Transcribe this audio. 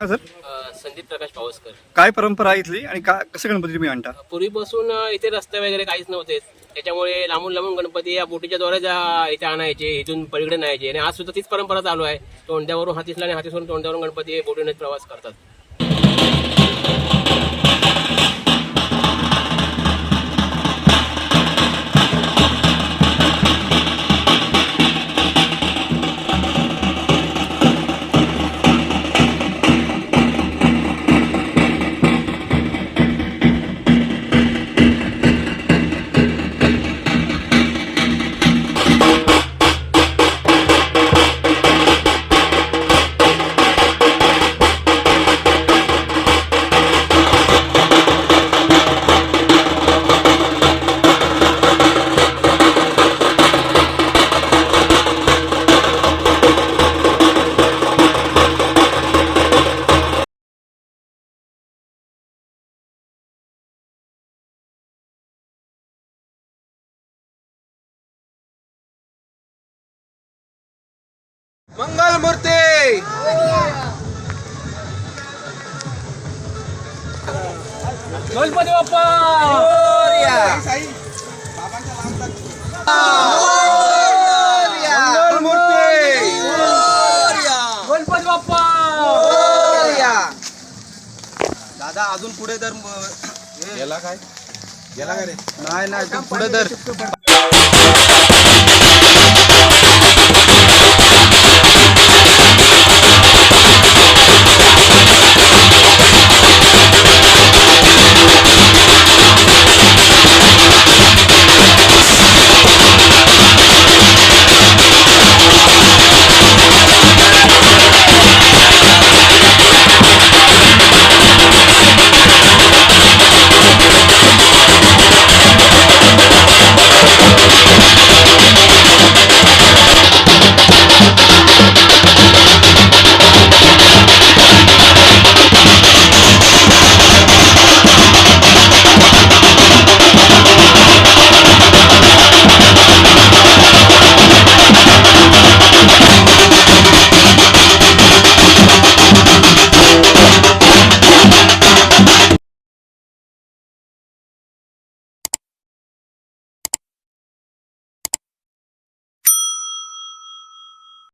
Sir Sandeep प्रकाश पावसकर. काय परंपरा आहे इथली आणि कसं गणपती तुम्ही आणता? पूर्वीपासून इथे रस्ते वगैरे काहीच नव्हते, त्याच्यामुळे लांबून लांबून गणपती या बोटीच्या द्वारे इथे आणायचे, इथून पलीकडे न्यायचे. आणि आज सुद्धा तीच परंपरा चालू आहे. तोंड्यावरून हातीसला आणि हातीसवरून तोंड्यावरून गणपती बोटीने प्रवास करतात. मंगल मूर्ती गणपती बाप्पा मंगल मूर्ती गणपती बाप्पा. दादा अजून पुढे तर गेला काय रे? नाही पुढे तर